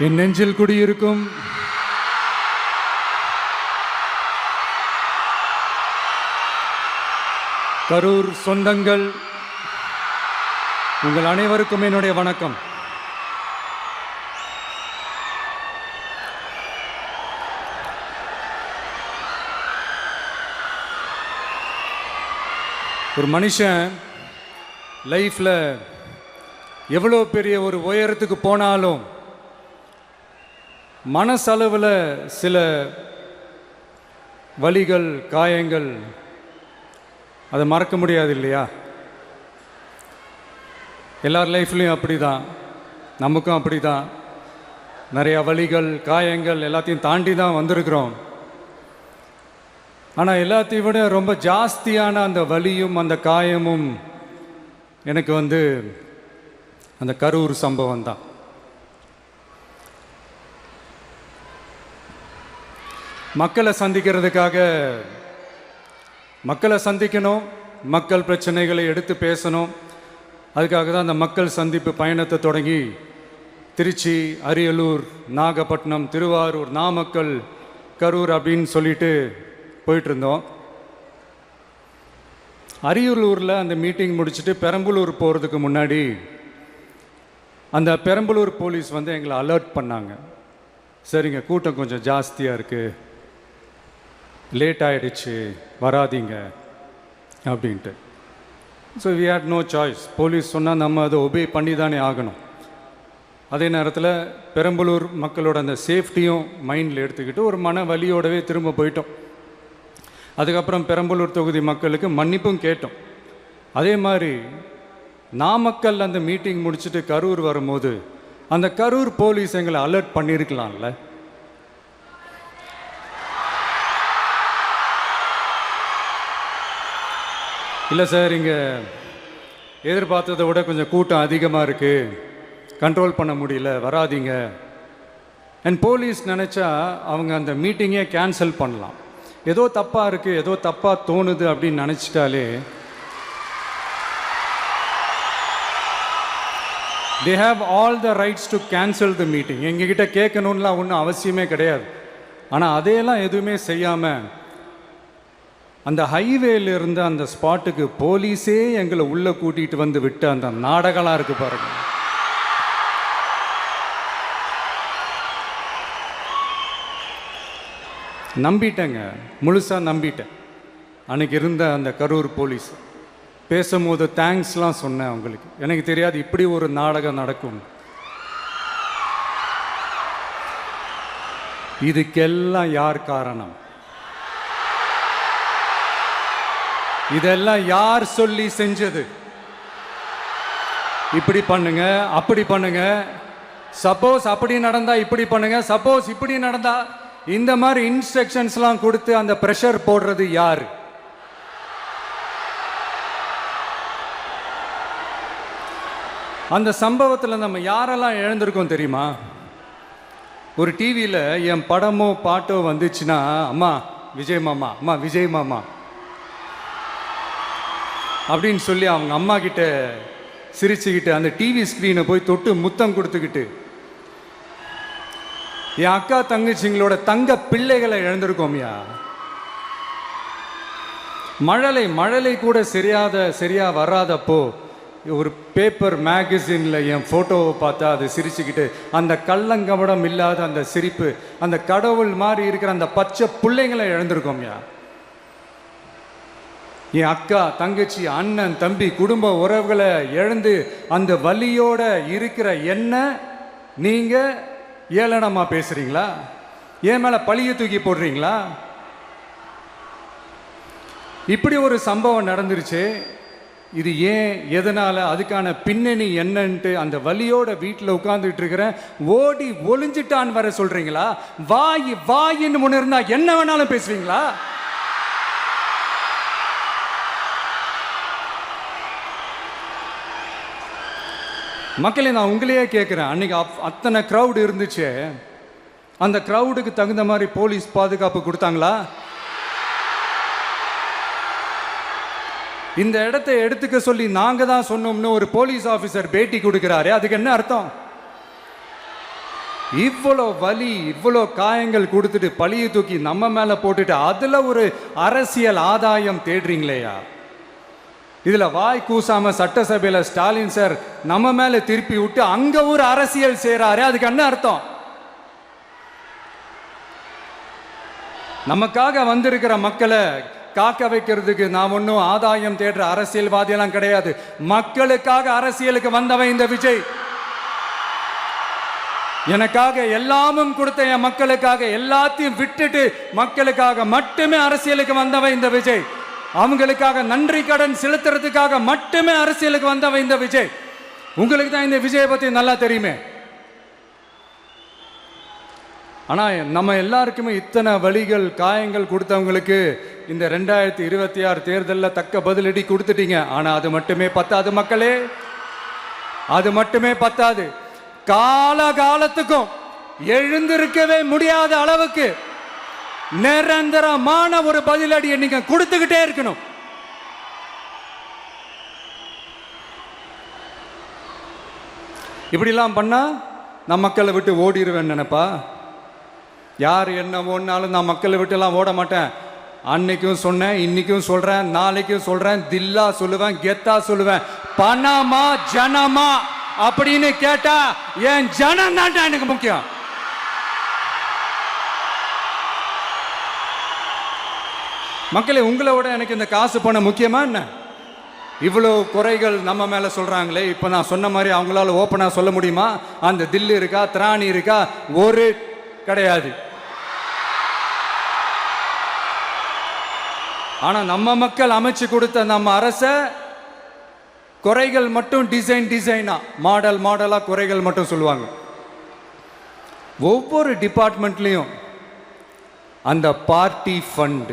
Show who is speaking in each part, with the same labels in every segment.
Speaker 1: என் நெஞ்சில் குடியிருக்கும் கரூர் சொந்தங்கள், உங்கள் அனைவருக்கும் என்னுடைய வணக்கம். ஒரு மனுஷன் லைஃப்பில் எவ்வளோ பெரிய ஒரு உயரத்துக்கு போனாலும் மனசளவில் சில வலிகள், காயங்கள், அதை மறக்க முடியாது இல்லையா? எல்லார் லைஃப்லேயும் அப்படி தான், நமக்கும் அப்படி தான். நிறையா வலிகள், காயங்கள் எல்லாத்தையும் தாண்டி தான் வந்திருக்கிறோம். ஆனால் எல்லாத்தையும் விட ரொம்ப ஜாஸ்தியான அந்த வலியும் அந்த காயமும் எனக்கு அந்த கரூர் சம்பவம் தான். மக்களை சந்திக்கணும், மக்கள் பிரச்சனைகளை எடுத்து பேசணும். அதுக்காக தான் அந்த மக்கள் சந்திப்பு பயணத்தை தொடங்கி திருச்சி, அரியலூர், நாகப்பட்டினம், திருவாரூர், நாமக்கல், கரூர் அப்படின்னு சொல்லிட்டு போயிட்டுருந்தோம். அரியலூரில் அந்த மீட்டிங் முடிச்சுட்டு பெரம்பலூர் போகிறதுக்கு முன்னாடி அந்த பெரம்பலூர் போலீஸ் எங்களை அலர்ட் பண்ணாங்க. சரிங்க, கூட்டம் கொஞ்சம் ஜாஸ்தியாக இருக்குது, லேட் ஆகிடுச்சு, வராதிங்க அப்படின்ட்டு. So we had no choice. Police சொன்னால் நம்ம அதை ஒபே பண்ணி தானே ஆகணும். அதே நேரத்தில் பெரம்பலூர் மக்களோட அந்த சேஃப்டியும் மைண்டில் எடுத்துக்கிட்டு ஒரு மன வலியோடவே திரும்ப போயிட்டோம். அதுக்கப்புறம் பெரம்பலூர் தொகுதி மக்களுக்கு மன்னிப்பும் கேட்டோம். அதே மாதிரி நாமக்கல் அந்த மீட்டிங் முடிச்சுட்டு கரூர் வரும்போது அந்த கரூர் போலீஸ் எங்களை அலர்ட் பண்ணியிருக்கலாம்ல. இல்லை சார், இங்கே எதிர்பார்த்ததை விட கொஞ்சம் கூட்டம் அதிகமாக இருக்குது, கண்ட்ரோல் பண்ண முடியல, வராதிங்க. அண்ட் போலீஸ் நினச்சா அவங்க அந்த மீட்டிங்கே கேன்சல் பண்ணலாம். ஏதோ தப்பாக இருக்குது, ஏதோ தப்பாக தோணுது அப்படின்னு நினச்சிட்டாலே they have all the rights to cancel the meeting. எங்ககிட்ட கேட்கணும்லாம் ஒன்றும் அவசியமே கிடையாது. ஆனால் அதையெல்லாம் எதுவுமே செய்யாமல் அந்த ஹைவேல இருந்து அந்த ஸ்பாட்டுக்கு போலீஸே எங்களை உள்ளே கூட்டிகிட்டு வந்து விட்டு அந்த நாடகம்லாம் இருக்கு பாருங்க. நம்பிட்டேங்க, முழுசாக நம்பிட்டேன். அன்னைக்கு இருந்த அந்த கரூர் போலீஸ் பேசும்போது தேங்க்ஸ்லாம் சொன்னேன் அவங்களுக்கு. எனக்கு தெரியாது இப்படி ஒரு நாடகம் நடக்கும். இதுக்கெல்லாம் யார் காரணம்? இதெல்லாம் யார் சொல்லி செஞ்சது? இப்படி பண்ணுங்க, அப்படி பண்ணுங்க, சப்போஸ் அப்படி நடந்தா இப்படி பண்ணுங்க, சப்போஸ் இப்படி நடந்தா இந்த மாதிரி இன்ஸ்ட்ரக்ஷன்ஸ்லாம் கொடுத்து அந்த ப்ரெஷர் போடுறது யார்? அந்த சம்பவத்தில் நம்ம யாரெல்லாம் இழந்திருக்கோம் தெரியுமா? ஒரு டிவியில் என் படமோ பாட்டோ வந்துச்சுன்னா, அம்மா விஜய் மாமா, அம்மா விஜய் மாமா அப்படின்னு சொல்லி அவங்க அம்மா கிட்ட சிரிச்சுக்கிட்டு அந்த டிவி ஸ்க்ரீனை போய் தொட்டு முத்தம் கொடுத்துக்கிட்டு என் அக்கா தங்கச்சிங்களோட தங்க பிள்ளைகளை இழந்திருக்கோம்யா. மழலை கூட சரியா வராதப்போ ஒரு பேப்பர் மேகசினில் என் ஃபோட்டோவை பார்த்தா அது சிரிச்சுக்கிட்டு அந்த கள்ளங்கபடம் இல்லாத அந்த சிரிப்பு, அந்த கடவுள் மாதிரி இருக்கிற அந்த பச்சை பிள்ளைங்களை இழந்திருக்கோம்யா. என் அக்கா, தங்கச்சி, அண்ணன், தம்பி, குடும்ப உறவுகளை இழந்து அந்த வலியோட இருக்கிற என்ன நீங்கள் ஏளனமா பேசுறீங்களா? என் மேலே பழிய தூக்கி போடுறீங்களா? இப்படி ஒரு சம்பவம் நடந்துருச்சு. இது ஏன், எதனால, அதுக்கான பின்னணி என்னன்ட்டு அந்த வலியோட வீட்டில் உட்கார்ந்துட்டு இருக்கிறேன். ஓடி ஒளிஞ்சிட்டான்னு வர சொல்றீங்களா? வாயின்னு முன்ன இருந்தா என்ன வேணாலும் பேசுவீங்களா? மக்களே, நான் உங்களையே கேட்குறேன். அன்னைக்கு அத்தனை க்ரௌடு இருந்துச்சு, அந்த க்ரௌடுக்கு தகுந்த மாதிரி போலீஸ் பாதுகாப்பு கொடுத்தாங்களா? இந்த இடத்தை எடுத்துக்க சொல்லி நாங்க தான் சொன்னோம்னு ஒரு போலீஸ் ஆபீசர் பேட்டி கொடுக்கிறாரு. அதுக்கு என்ன அர்த்தம்? இவ்வளோ வலி, இவ்வளோ காயங்கள் கொடுத்துட்டு பழியை தூக்கி நம்ம மேல போட்டுட்டு அதுல ஒரு அரசியல் ஆதாயம் தேடுறீங்களேயா? இதுல வாய் கூசாம சட்டசபையில ஸ்டாலின் சார் நம்ம மேல திருப்பி விட்டு அங்க ஒரு அரசியல் செய்றாரு. அதுக்கு என்ன அர்த்தம்? நமக்காக வந்திருக்கிற மக்களை காக்க வைக்கிறதுக்கு நான் ஒன்றும் ஆதாயம் தேடுற அரசியல்வாதியெல்லாம் கிடையாது. மக்களுக்காக அரசியலுக்கு வந்தவன் இந்த விஜய். எனக்காக எல்லாமும் கொடுத்த என் மக்களுக்காக எல்லாத்தையும் விட்டுட்டு மக்களுக்காக மட்டுமே அரசியலுக்கு வந்தவன் இந்த விஜய். அவங்களுக்காக நன்றி கடன் செலுத்துறதுக்காக மட்டுமே அரசியலுக்கு வந்தவன் இந்த விஜய். உங்களுக்கு தான் இந்த விஜயை பத்தி நல்லா தெரியுமே. ஆனா நம்ம எல்லாருக்குமே இத்தனை வலிகள் காயங்கள் கொடுத்தவங்களுக்கு இந்த 2026 தேர்தலில் தக்க பதிலடி கொடுத்துட்டீங்க. ஆனா அது மட்டுமே பத்தாது மக்களே, அது மட்டுமே பத்தாது. காலகாலத்துக்கும் எழுந்திருக்கவே முடியாத அளவுக்கு நிரந்தரமான ஒரு பதிலடியை நீங்க கொடுத்துக்கிட்டே இருக்கணும். இப்படிலாம் பண்ணா நான் மக்களை விட்டு ஓடிடுவேன் நினைப்பா? யார் என்ன ஓடினாலும் நான் மக்களை விட்டு எல்லாம் ஓட மாட்டேன். அன்னைக்கும் சொன்னேன், இன்னைக்கும் சொல்றேன், நாளைக்கும் சொல்றேன், தில்லா சொல்லுவேன், கெத்தா சொல்லுவேன். பணமா ஜனமா அப்படின்னு கேட்டா என் ஜனம் தான் எனக்கு முக்கியம். மக்களே, உங்களை விட எனக்கு இந்த காசு பணம் முக்கியமா என்ன? இவ்வளோ குறைகள் நம்ம மேல சொல்றாங்களே, இப்ப நான் சொன்ன மாதிரி அவங்களால ஓப்பனா சொல்ல முடியுமா? அந்த தில்லு இருக்கா, திராணி இருக்கா? ஒரு கிடையாது. ஆனா நம்ம மக்கள் அமைச்சு கொடுத்த நம்ம அரச குறைகள் மட்டும் டிசைனா மாடலா குறைகள் மட்டும் சொல்லுவாங்க. ஒவ்வொரு டிபார்ட்மெண்ட்லயும் அந்த பார்ட்டி ஃபண்ட்,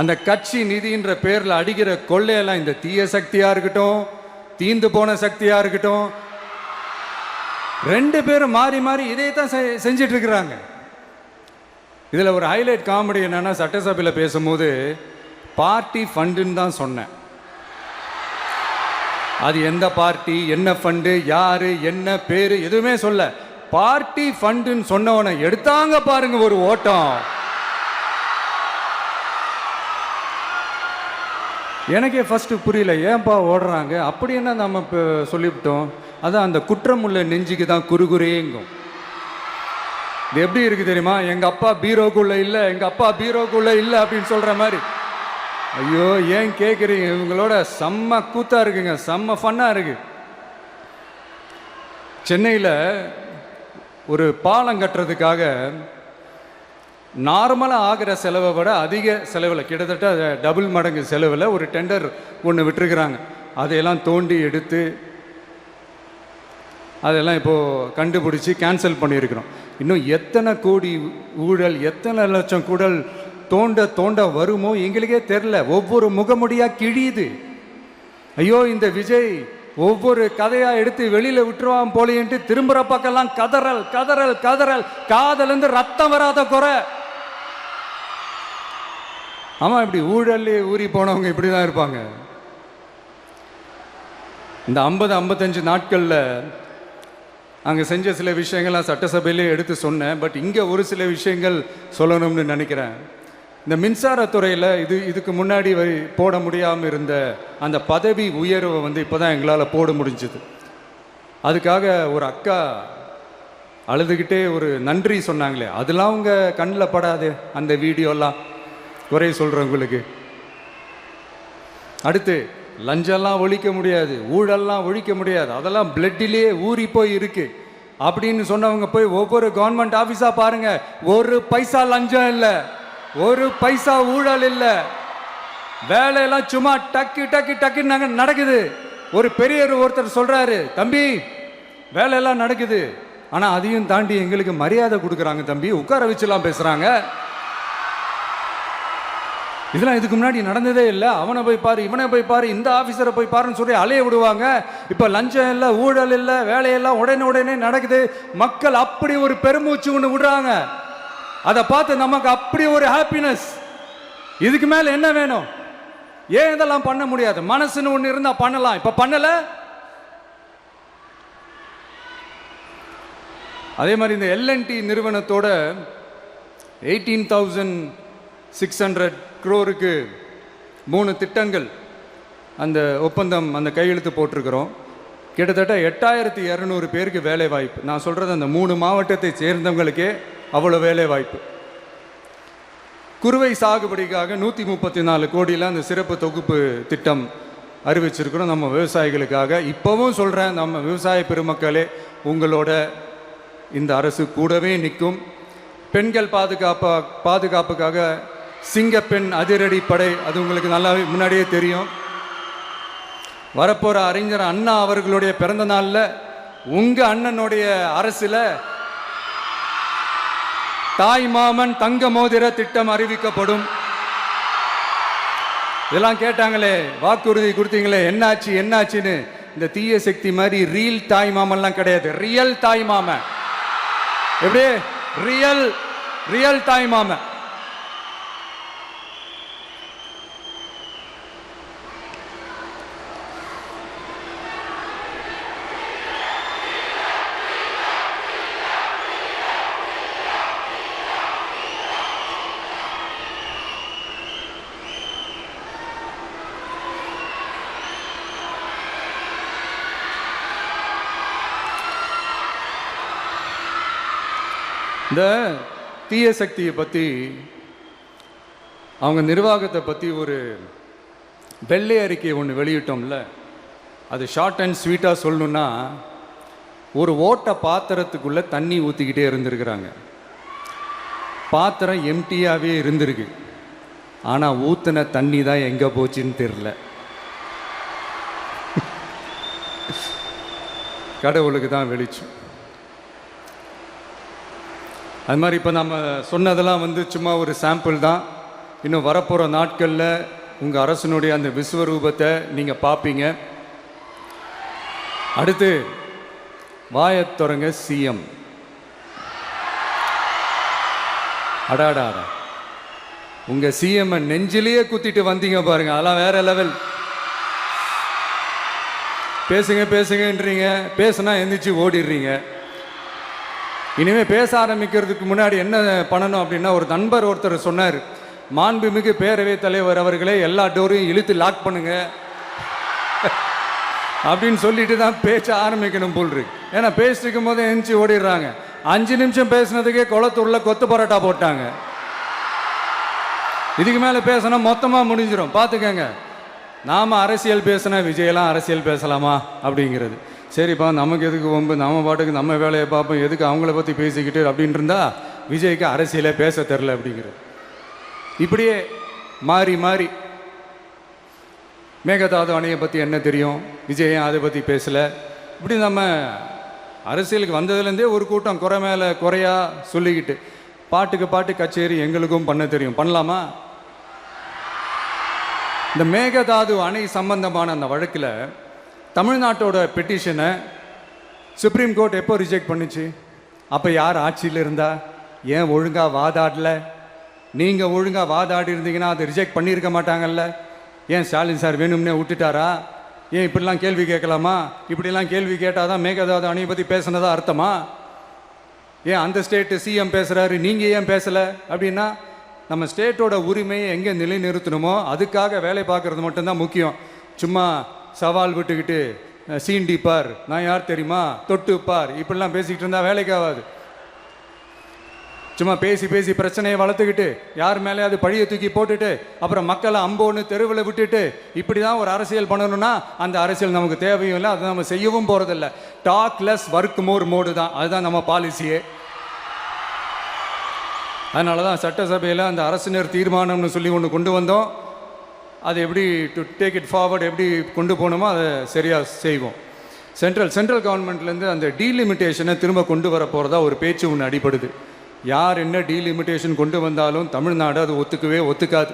Speaker 1: அந்த கட்சி நிதின்ற பேர்ல அடிக்கிற கொள்ளையெல்லாம் இந்த தீய சக்தியா இருக்கட்டும், தீந்து போன சக்தியா இருக்கட்டும், ரெண்டு பேரும் மாறி மாறி இதே தான் செஞ்சிட்டு இருக்கிறாங்க. இதுல ஒரு ஹைலைட் காமெடி என்னன்னா, சட்டசபையில் பேசும்போது பார்ட்டி ஃபண்டுன்னு தான் சொன்னேன். அது எந்த பார்ட்டி, என்ன ஃபண்டு, யாரு, என்ன பேரு எதுவுமே சொல்ல. பார்ட்டி ஃபண்டுன்னு சொன்னவனை எடுத்தாங்க பாருங்க ஒரு ஓட்டம். எனக்கே ஃபர்ஸ்ட் புரியல, ஏன்பா ஓடுறாங்க? அப்படி என்ன நம்ம இப்போ சொல்லிவிட்டோம்? அதான் அந்த குற்றம் உள்ள நெஞ்சுக்கு தான் குறுகுறேங்கும். இது எப்படி இருக்கு தெரியுமா? எங்க அப்பா பீரோக்குள்ள இல்லை, எங்க அப்பா பீரோக்குள்ள இல்லை அப்படின்னு சொல்ற மாதிரி. ஐயோ, ஏன் கேட்குறீங்க? இவங்களோட செம்ம கூத்தா இருக்குங்க, செம்ம ஃபன்னா இருக்கு. சென்னையில் ஒரு பாலம் கட்டுறதுக்காக நார்மலாக ஆகிற செலவை விட அதிக செலவில், கிட்டத்தட்ட டபுள் மடங்கு செலவில் ஒரு டெண்டர் ஒன்று விட்டுருக்குறாங்க. அதையெல்லாம் தோண்டி எடுத்து அதெல்லாம் இப்போது கண்டுபிடிச்சி கேன்சல் பண்ணியிருக்கிறோம். இன்னும் எத்தனை கோடி ஊழல், எத்தனை லட்சம் குடல் தோண்ட வருமோ எங்களுக்கே தெரில. ஒவ்வொரு முகமுடியாக கிழியுது. ஐயோ, இந்த விஜய் ஒவ்வொரு கதையா எடுத்து வெளியில விட்டுருவான் போலேன்ட்டு திரும்புற பக்கம்லாம் கதறல் கதறல் கதறல். காதலேருந்து ரத்தம் வராத குறை. ஆமா, இப்படி ஊழல்லே ஊறி போனவங்க இப்படிதான் இருப்பாங்க. இந்த 50-55 நாட்கள்ல அங்கே செஞ்ச சில விஷயங்கள்லாம் சட்டசபையிலே எடுத்து சொன்னேன். பட் இங்கே ஒரு சில விஷயங்கள் சொல்லணும்னு நினைக்கிறேன். இந்த மின்சாரத்துறையில் இதுக்கு முன்னாடி போட முடியாமல் இருந்த அந்த பதவி உயர்வை இப்போ தான் எங்களால் போட முடிஞ்சது. அதுக்காக ஒரு அக்கா அழுதுகிட்டே ஒரு நன்றி சொன்னாங்களே, அதெல்லாம் அவங்க கண்ணில் படாது அந்த வீடியோலாம், குறை சொல்கிறவங்களுக்கு. அடுத்து லஞ்சம்லாம் ஒழிக்க முடியாது, ஊழல்லாம் ஒழிக்க முடியாது, அதெல்லாம் பிளட்டிலே ஊறி போய் இருக்கு அப்படின்னு சொன்னவங்க போய் ஒவ்வொரு கவர்மெண்ட் ஆஃபீஸா பாருங்க. ஒரு பைசா லஞ்சம் இல்லை, ஒரு பைசா ஊழல் இல்லை. வேலையெல்லாம் சும்மா டக்கு டக்கு டக்குன்னு நடக்குது. ஒரு பெரியவர் ஒருத்தர் சொல்றாரு, தம்பி வேலையெல்லாம் நடக்குது, ஆனா அதையும் தாண்டி எங்களுக்கு மரியாதை கொடுக்குறாங்க தம்பி, உட்கார வச்சுலாம் பேசுறாங்க. இதெல்லாம் இதுக்கு முன்னாடி நடந்ததே இல்லை. அவனை போய் பாரு, இவனை போய் பாரு, இந்த ஆஃபீஸரை போய் பாருன்னு சொல்லி அலைய விடுவாங்க. இப்போ லஞ்சம் இல்லை, ஊழல் இல்லை, வேலையெல்லாம் உடனே நடக்குது. மக்கள் அப்படி ஒரு பெருமூச்சு ஒன்று விடுறாங்க. அதை பார்த்து நமக்கு அப்படி ஒரு ஹாப்பினஸ். இதுக்கு மேலே என்ன வேணும்? ஏன் இதெல்லாம் பண்ண முடியாது? மனசுன்னு ஒன்று இருந்தால் பண்ணலாம். இப்போ பண்ணலை. அதே மாதிரி இந்த எல்என்டி நிறுவனத்தோட 18,600 crore-க்கு 3 திட்டங்கள் அந்த ஒப்பந்தம் அந்த கையெழுத்து போட்டிருக்கிறோம். கிட்டத்தட்ட 8,200 பேருக்கு வேலை வாய்ப்பு. நான் சொல்கிறது அந்த 3 மாவட்டத்தை சேர்ந்தவங்களுக்கே அவ்வளோ வேலை வாய்ப்பு. குறுவை சாகுபடிக்காக 134 கோடியில் அந்த சிறப்பு தொகுப்பு திட்டம் அறிவிச்சிருக்கிறோம் நம்ம விவசாயிகளுக்காக. இப்போவும் சொல்கிறேன், நம்ம விவசாய பெருமக்களே, உங்களோட இந்த அரசு கூடவே நிற்கும். பெண்கள் பாதுகாப்புக்காக சிங்கப்பெண் அதிரடி படை, அது உங்களுக்கு நல்லா முன்னாடியே தெரியும். வரப்போகிற அறிஞர் அண்ணா அவர்களுடைய பிறந்த நாளில் உங்கள் அண்ணனுடைய அரசில் தாய் மாமன் தங்க மோதிர திட்டம் அறிவிக்கப்படும். இதெல்லாம் கேட்டாங்களே, வாக்குறுதி கொடுத்தீங்களே, என்னாச்சு என்னாச்சுன்னு. இந்த தீய சக்தி மாதிரி ரீல் தாய் மாமன்லாம் கிடையாது, ரியல் தாய் மாமன். எப்படி ரியல் தாய் மாமன். இந்த தீய சக்தியை பற்றி, அவங்க நிர்வாகத்தை பற்றி ஒரு வெள்ளை அறிக்கை ஒன்று வெளியிட்டோம்ல, அது ஷார்ட் அண்ட் ஸ்வீட்டாக சொல்லணுன்னா, ஒரு ஓட்ட பாத்திரத்துக்குள்ளே தண்ணி ஊற்றிக்கிட்டே இருந்திருக்கிறாங்க. பாத்திரம் எம்டியாகவே இருந்திருக்கு, ஆனால் ஊற்றின தண்ணி தான் எங்கே போச்சுன்னு தெரில. கடவுளுக்கு தான் வெளிச்சம். அது மாதிரி இப்போ நம்ம சொன்னதெல்லாம் சும்மா ஒரு சாம்பிள் தான். இன்னும் வரப்போகிற நாட்களில் உங்கள் அரசனுடைய அந்த விஸ்வரூபத்தை நீங்கள் பார்ப்பீங்க. அடுத்து வாயத்தொடங்க சிஎம். அடாடா, உங்கள் சிஎம் நெஞ்சிலேயே குத்திட்டு வந்தீங்க பாருங்க, அதெல்லாம் வேற லெவல். பேசுங்கன்றீங்க, பேசுனா எந்திரிச்சு ஓடிடுறீங்க. இனிமேல் பேச ஆரம்பிக்கிறதுக்கு முன்னாடி என்ன பண்ணணும் அப்படின்னா, ஒரு நண்பர் ஒருத்தர் சொன்னார், மாண்புமிகு பேரவைத் தலைவர் அவர்களே, எல்லா டோரையும் இழுத்து லாக் பண்ணுங்க அப்படின்னு சொல்லிட்டு தான் பேச்ச ஆரம்பிக்கணும் போல் இருக்கு. ஏன்னா பேசிட்டு இருக்கும் போது எந்திரிச்சு ஓடிடுறாங்க. 5 நிமிஷம் பேசினதுக்கே குளத்தூர்ல கொத்து பரோட்டா போட்டாங்க. இதுக்கு மேலே பேசினா மொத்தமாக முடிஞ்சிடும், பார்த்துக்கங்க. நாம் அரசியல் பேசினா விஜயெல்லாம் அரசியல் பேசலாமா அப்படிங்கிறது. சரிப்பா, நமக்கு எதுக்கு வம்பு, நம்ம பாட்டுக்கு நம்ம வேலையை பார்ப்போம், எதுக்கு அவங்கள பற்றி பேசிக்கிட்டு அப்படின்னு இருந்தால் விஜய்க்கு அரசியலே பேச தெரில அப்படிங்கிறது. இப்படியே மாறி மாறி மேகதாது அணையை பற்றி என்ன தெரியும், விஜய் அதை பற்றி பேசலை. இப்படி நம்ம அரசியலுக்கு வந்ததுலேருந்தே ஒரு கூட்டம் குறை மேலே குறையா சொல்லிக்கிட்டு, பாட்டுக்கு பாட்டு கச்சேரி எங்களுக்கும் பண்ண தெரியும், பண்ணலாமா? இந்த மேகதாது அணை சம்பந்தமான அந்த வழக்கில் தமிழ்நாட்டோட பெட்டிஷனை சுப்ரீம் கோர்ட் எப்போ ரிஜெக்ட் பண்ணிச்சு? அப்போ யார் ஆட்சியில் இருந்தா? ஏன் ஒழுங்காக வாதாடல? நீங்கள் ஒழுங்காக வாதாடி இருந்தீங்கன்னா அதை ரிஜெக்ட் பண்ணியிருக்க மாட்டாங்கல்ல. ஏன் ஸ்டாலின் சார் வேணும்னே விட்டுட்டாரா? ஏன் இப்படிலாம் கேள்வி கேட்கலாமா? இப்படிலாம் கேள்வி கேட்டால் தான் மேகதாது அணையை பற்றி பேசுனதா அர்த்தமா? ஏன் அந்த ஸ்டேட்டு சிஎம் பேசுகிறாரு, நீங்கள் ஏன் பேசலை அப்படின்னா, நம்ம ஸ்டேட்டோட உரிமையை எங்கே நிலைநிறுத்தணுமோ அதுக்காக வேலை பார்க்குறது மட்டும்தான் முக்கியம். சும்மா சவால் விட்டுக்கிட்டு சீண்டி பார், நான் யார் தெரியுமா, தொட்டு பார், இப்படிலாம் பேசிக்கிட்டு இருந்தால் வேலைக்கு ஆகாது. சும்மா பேசி பேசி பிரச்சனையை வளர்த்துக்கிட்டு யார் மேலே அது பழியை தூக்கி போட்டுட்டு அப்புறம் மக்களை அம்போன்னு தெருவில் விட்டுட்டு இப்படி தான் ஒரு அரசியல் பண்ணணும்னா அந்த அரசியல் நமக்கு தேவையும் இல்லை, அதை நம்ம செய்யவும் போகிறதில்ல. Talk less work more mode தான், அதுதான் நம்ம பாலிசியே. அதனால தான் சட்டசபையில் அந்த அரசினர் தீர்மானம்னு சொல்லி ஒன்று கொண்டு வந்தோம். அது எப்படி டு டேக் இட் ஃபார்வர்ட், எப்படி கொண்டு போகணுமோ அதை சரியாக செய்வோம். சென்ட்ரல் கவர்மெண்ட்லேருந்து அந்த டீலிமிட்டேஷனை திரும்ப கொண்டு வர போகிறதா ஒரு பேச்சு ஒன்று அடிபடுது. யார் என்ன டீலிமிட்டேஷன் கொண்டு வந்தாலும் தமிழ்நாடு அது ஒத்துக்கவே ஒத்துக்காது.